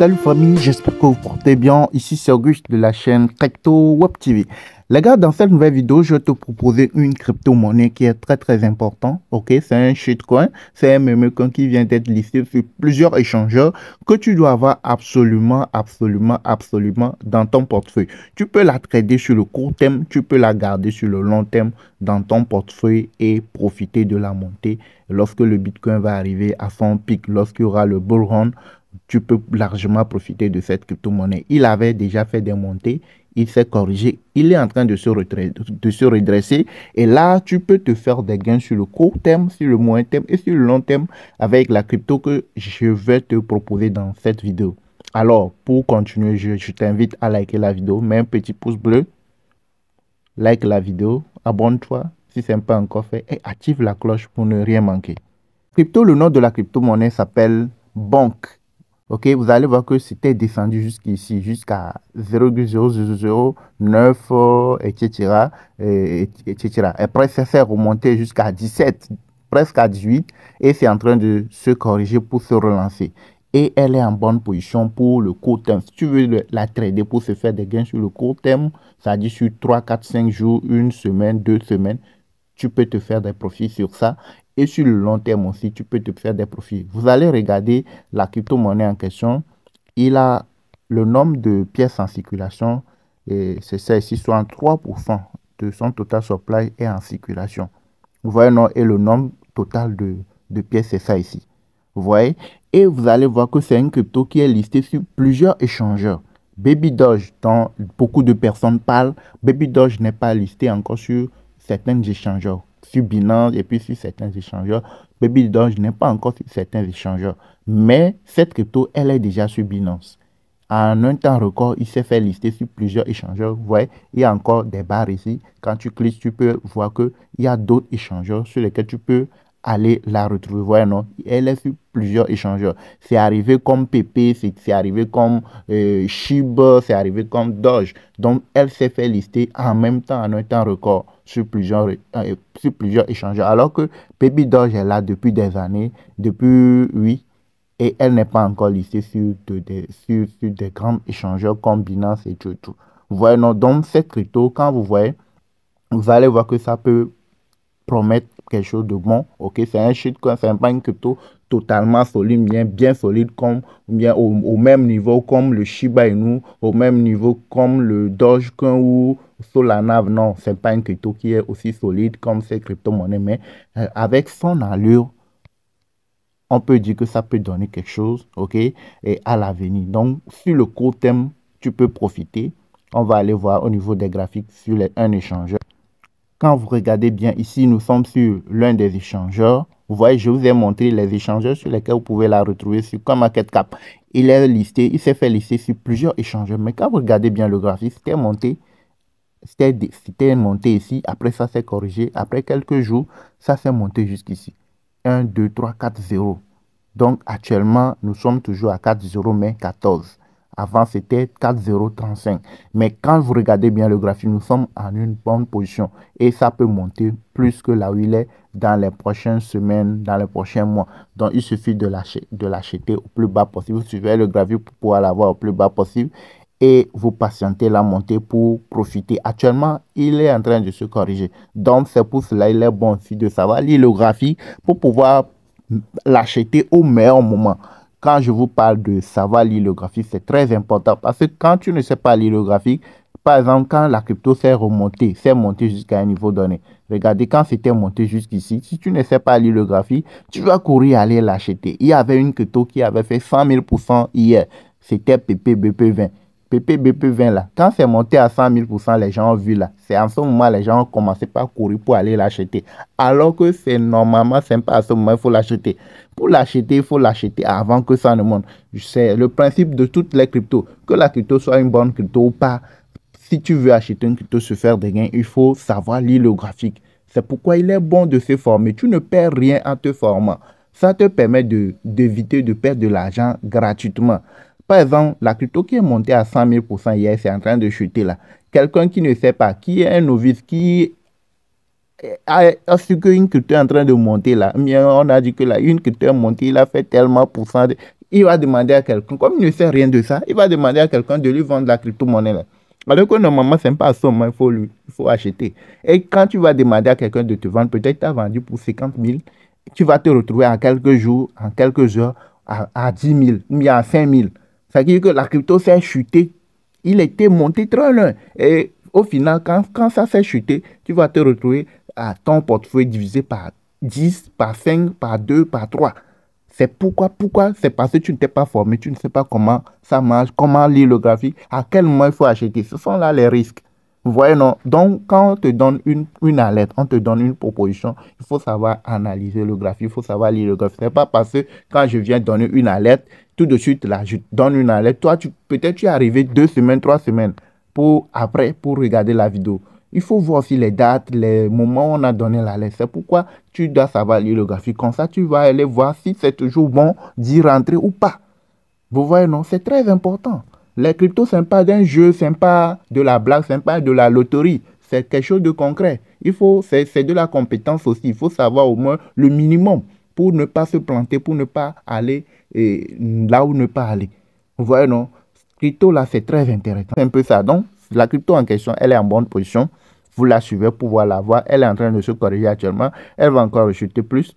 Salut famille, j'espère que vous portez bien. Ici c'est Auguste de la chaîne Crypto Web TV. Les gars, dans cette nouvelle vidéo, je vais te proposer une crypto-monnaie qui est très important. Ok, c'est un shitcoin, c'est un meme coin qui vient d'être listé sur plusieurs échangeurs que tu dois avoir absolument dans ton portefeuille. Tu peux la trader sur le court terme, tu peux la garder sur le long terme dans ton portefeuille et profiter de la montée lorsque le Bitcoin va arriver à son pic, lorsqu'il y aura le bull run. Tu peux largement profiter de cette crypto-monnaie. Il avait déjà fait des montées, il s'est corrigé, il est en train de se redresser. Et là, tu peux te faire des gains sur le court terme, sur le moyen terme et sur le long terme avec la crypto que je vais te proposer dans cette vidéo. Alors, pour continuer, je t'invite à liker la vidéo, mets un petit pouce bleu, like la vidéo, abonne-toi si ce n'est pas encore fait et active la cloche pour ne rien manquer. Crypto, le nom de la crypto-monnaie s'appelle Bonk. Ok, vous allez voir que c'était descendu jusqu'ici, jusqu'à 0,0009, etc., etc. Après, ça s'est remonté jusqu'à 17, presque à 18, et c'est en train de se corriger pour se relancer. Et elle est en bonne position pour le court terme. Si tu veux la trader pour se faire des gains sur le court terme, ça dit sur 3, 4, 5 jours, une semaine, 2 semaines, tu peux te faire des profits sur ça. Et sur le long terme aussi, tu peux te faire des profits. Vous allez regarder la crypto-monnaie en question. Il a le nombre de pièces en circulation, et c'est ça ici, 63% de son total supply est en circulation. Vous voyez, non, et le nombre total de pièces, c'est ça ici. Vous voyez? Et vous allez voir que c'est une crypto qui est listée sur plusieurs échangeurs. Baby Doge, dont beaucoup de personnes parlent, Baby Doge n'est pas listé encore sur certains échangeurs, sur Binance et puis sur certains échangeurs. Baby Doge n'est pas encore sur certains échangeurs, mais cette crypto, elle est déjà sur Binance. En un temps record, il s'est fait lister sur plusieurs échangeurs. Vous voyez, il y a encore des barres ici. Quand tu cliques, tu peux voir qu'il y a d'autres échangeurs sur lesquels tu peux aller la retrouver. Vous voyez, non? Elle est sur plusieurs échangeurs. C'est arrivé comme PP, c'est arrivé comme Shiba, c'est arrivé comme Doge. Donc, elle s'est fait lister en même temps, en un temps record, sur plusieurs échangeurs. Alors que Baby Doge est là depuis des années, depuis, oui, et elle n'est pas encore listée sur des grands échangeurs comme Binance et tout. Vous voyez, non? Donc, cette crypto, quand vous voyez, vous allez voir que ça peut promettre quelque chose de bon. Ok, c'est un shitcoin, c'est pas une crypto totalement solide, bien solide, comme bien au même niveau comme le Shiba Inu, au même niveau comme le Dogecoin ou Solana. Non, c'est pas une crypto qui est aussi solide comme ces crypto-monnaies, mais avec son allure, on peut dire que ça peut donner quelque chose, ok, et à l'avenir. Donc, sur le court terme, tu peux profiter. On va aller voir au niveau des graphiques sur un échangeur. Quand vous regardez bien ici, nous sommes sur l'un des échangeurs. Vous voyez, je vous ai montré les échangeurs sur lesquels vous pouvez la retrouver sur CoinMarketCap. Il est listé, il s'est fait lister sur plusieurs échangeurs. Mais quand vous regardez bien le graphique, c'était monté ici. Après, ça s'est corrigé. Après quelques jours, ça s'est monté jusqu'ici. 1, 2, 3, 4, 0. Donc, actuellement, nous sommes toujours à 4, 0, mais 14. Avant, c'était 4, 0, 35. Mais quand vous regardez bien le graphique, nous sommes en une bonne position. Et ça peut monter plus que là où il est dans les prochaines semaines, dans les prochains mois. Donc, il suffit de l'acheter au plus bas possible. Vous suivez le graphique pour pouvoir l'avoir au plus bas possible. Et vous patientez la montée pour profiter. Actuellement, il est en train de se corriger. Donc, c'est pour cela il est bon aussi de savoir lire le graphique pour pouvoir l'acheter au meilleur moment. Quand je vous parle de savoir lire le graphique, c'est très important parce que quand tu ne sais pas lire le graphique, par exemple, quand la crypto s'est monté jusqu'à un niveau donné. Regardez, quand c'était monté jusqu'ici, si tu ne sais pas lire le graphique, tu vas courir aller l'acheter. Il y avait une crypto qui avait fait 100 000% hier. C'était PPBP20. PPBP20 là, quand c'est monté à 100 000%, les gens ont vu là. C'est en ce moment les gens ont commencé par courir pour aller l'acheter. Alors que c'est normalement, c'est pas à ce moment il faut l'acheter. Pour l'acheter, il faut l'acheter avant que ça ne monte. C'est le principe de toutes les cryptos. Que la crypto soit une bonne crypto ou pas, si tu veux acheter une crypto, se faire des gains, il faut savoir lire le graphique. C'est pourquoi il est bon de se former. Tu ne perds rien en te formant. Ça te permet d'éviter de perdre de l'argent gratuitement. Par exemple, la crypto qui est montée à 100 000% hier, c'est en train de chuter là. Quelqu'un qui ne sait pas, qui est un novice, qui a su qu'une crypto est en train de monter là, on a dit que là, une crypto est montée, il a fait tellement pour cent. il va demander à quelqu'un, comme il ne sait rien de ça, il va demander à quelqu'un de lui vendre la crypto-monnaie là. Alors que normalement, ce n'est pas à somme, il faut acheter. Et quand tu vas demander à quelqu'un de te vendre, peut-être tu as vendu pour 50 000, tu vas te retrouver en quelques jours, en quelques heures, à 10 000 ou bien à 5 000. Ça veut dire que la crypto s'est chutée. Il était monté très loin. Et au final, quand ça s'est chuté, tu vas te retrouver à ton portefeuille divisé par 10, par 5, par 2, par 3. C'est pourquoi? C'est parce que tu ne t'es pas formé, tu ne sais pas comment ça marche, comment lire le graphique, à quel moment il faut acheter. Ce sont là les risques. Vous voyez, non? Donc, quand on te donne une alerte, on te donne une proposition, il faut savoir analyser le graphique, il faut savoir lire le graphique. Ce n'est pas parce que quand je viens donner une alerte, tout de suite, là, je donne une alerte. Toi, peut-être tu es arrivé 2 semaines, 3 semaines pour regarder la vidéo. Il faut voir aussi les dates, les moments où on a donné l'alerte. C'est pourquoi tu dois savoir lire le graphique. Comme ça, tu vas aller voir si c'est toujours bon d'y rentrer ou pas. Vous voyez, non? C'est très important. Les cryptos, ce n'est pas d'un jeu, ce n'est pas de la blague, ce n'est pas de la loterie. C'est quelque chose de concret. C'est de la compétence aussi. Il faut savoir au moins le minimum pour ne pas se planter, pour ne pas aller là où ne pas aller. Vous voyez, non? Crypto, là, c'est très intéressant. C'est un peu ça. Donc, la crypto en question, elle est en bonne position. Vous la suivez pour pouvoir la voir. Elle est en train de se corriger actuellement. Elle va encore rechuter plus.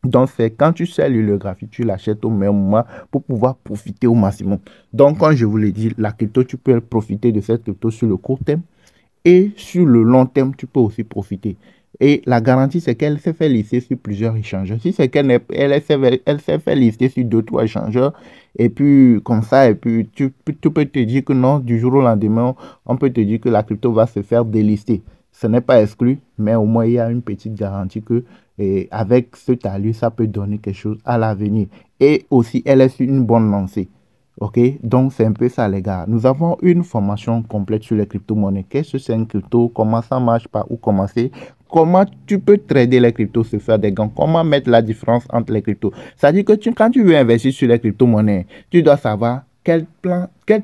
Donc, c'est quand tu sais lire le graphique, tu l'achètes au même moment pour pouvoir profiter au maximum. Donc, comme je vous l'ai dit, la crypto, tu peux profiter de cette crypto sur le court terme et sur le long terme, tu peux aussi profiter. Et la garantie, c'est qu'elle s'est fait lister sur plusieurs échangeurs. Si c'est elle s'est fait lister sur 2-3 échangeurs, et puis comme ça, et puis tu peux te dire que non, du jour au lendemain, on peut te dire que la crypto va se faire délister. Ce n'est pas exclu, mais au moins il y a une petite garantie que avec ce talus, ça peut donner quelque chose à l'avenir. Et aussi, elle est sur une bonne lancée. Ok, donc c'est un peu ça, les gars. Nous avons une formation complète sur les crypto-monnaies. Qu'est-ce que c'est une crypto? Comment ça marche? Par où commencer? Comment tu peux trader les cryptos, se faire des gains? Comment mettre la différence entre les cryptos? C'est-à-dire que quand tu veux investir sur les crypto-monnaies, tu dois savoir quel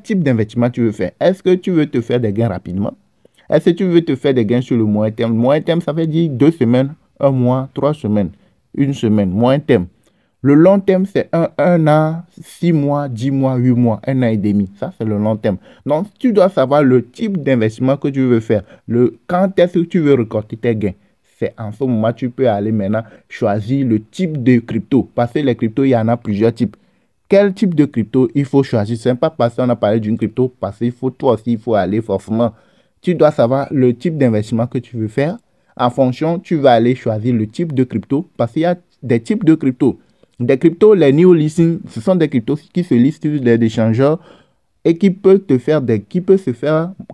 type d'investissement tu veux faire. Est-ce que tu veux te faire des gains rapidement? Est-ce que tu veux te faire des gains sur le moyen terme? Le moyen terme, ça veut dire 2 semaines, 1 mois, 3 semaines, 1 semaine, moyen terme. Le long terme, c'est 1 an, 6 mois, 10 mois, 8 mois, 1 an et demi. Ça, c'est le long terme. Donc, tu dois savoir le type d'investissement que tu veux faire. Quand est-ce que tu veux récolter tes gains. C'est en ce moment, tu peux aller maintenant choisir le type de crypto. Parce que les cryptos, il y en a plusieurs types. Quel type de crypto il faut choisir? Ce n'est pas parce qu'on a parlé d'une crypto, parce qu'il faut, toi aussi, il faut aller forcément. Tu dois savoir le type d'investissement que tu veux faire. En fonction, tu vas aller choisir le type de crypto. Parce qu'il y a des types de crypto. Des cryptos, les new listings, ce sont des cryptos qui se listent sur des échangeurs et qui peuvent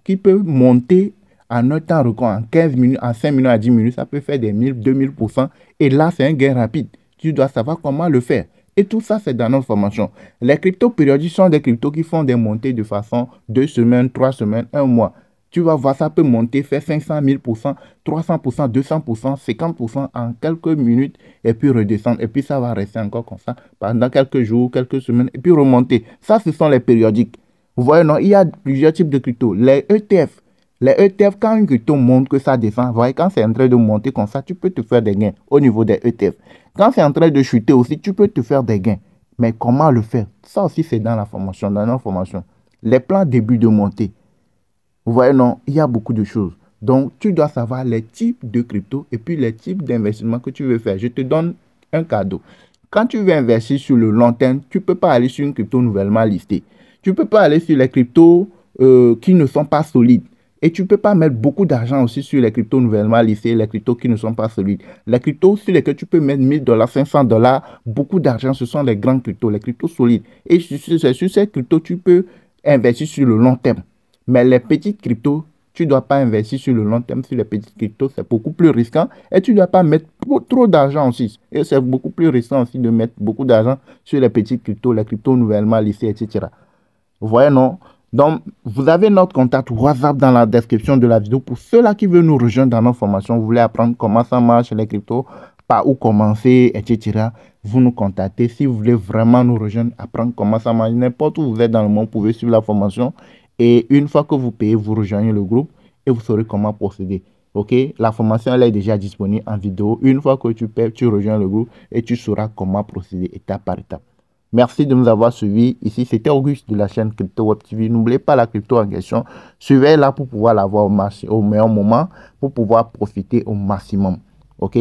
qui peut monter en un temps record, en 15 minutes, en 5 minutes à 10 minutes, ça peut faire des 1000, 2000%. Et là, c'est un gain rapide. Tu dois savoir comment le faire. Et tout ça, c'est dans notre formation. Les cryptos périodiques sont des cryptos qui font des montées de façon 2 semaines, 3 semaines, 1 mois. Tu vas voir, ça peut monter, faire 500 000%, 300%, 200%, 50% en quelques minutes et puis redescendre. Et puis ça va rester encore comme ça pendant quelques jours, quelques semaines et puis remonter. Ça, ce sont les périodiques. Vous voyez, non, il y a plusieurs types de cryptos. Les ETF. Les ETF, quand une crypto monte, que ça descend, vous voyez, quand c'est en train de monter comme ça, tu peux te faire des gains au niveau des ETF. Quand c'est en train de chuter aussi, tu peux te faire des gains. Mais comment le faire? Ça aussi, c'est dans la formation, dans notre formation. Les plans début de montée. Vous voyez, non, il y a beaucoup de choses. Donc, tu dois savoir les types de crypto et puis les types d'investissements que tu veux faire. Je te donne un cadeau. Quand tu veux investir sur le long terme, tu ne peux pas aller sur une crypto nouvellement listée. Tu ne peux pas aller sur les cryptos qui ne sont pas solides. Et tu ne peux pas mettre beaucoup d'argent aussi sur les cryptos nouvellement listées, les cryptos qui ne sont pas solides. Les cryptos sur lesquels tu peux mettre 1000 $, 500 $, beaucoup d'argent, ce sont les grands cryptos, les cryptos solides. Et c'est sur ces cryptos, tu peux investir sur le long terme. Mais les petites cryptos, tu ne dois pas investir sur le long terme sur les petites cryptos. C'est beaucoup plus risquant. Et tu ne dois pas mettre trop d'argent aussi. Et c'est beaucoup plus risquant aussi de mettre beaucoup d'argent sur les petites cryptos, les cryptos nouvellement listées, etc. Vous voyez, non? Donc, vous avez notre contact WhatsApp dans la description de la vidéo. Pour ceux-là qui veulent nous rejoindre dans nos formations, vous voulez apprendre comment ça marche les cryptos, par où commencer, etc. Vous nous contactez. Si vous voulez vraiment nous rejoindre, apprendre comment ça marche, n'importe où vous êtes dans le monde, vous pouvez suivre la formation. Et une fois que vous payez, vous rejoignez le groupe et vous saurez comment procéder. Ok, la formation elle est déjà disponible en vidéo. Une fois que tu payes, tu rejoins le groupe et tu sauras comment procéder étape par étape. Merci de nous avoir suivis. Ici, c'était Auguste de la chaîne Crypto Web TV. N'oubliez pas la crypto en question. Suivez-la pour pouvoir l'avoir au meilleur moment, pour pouvoir profiter au maximum. OK?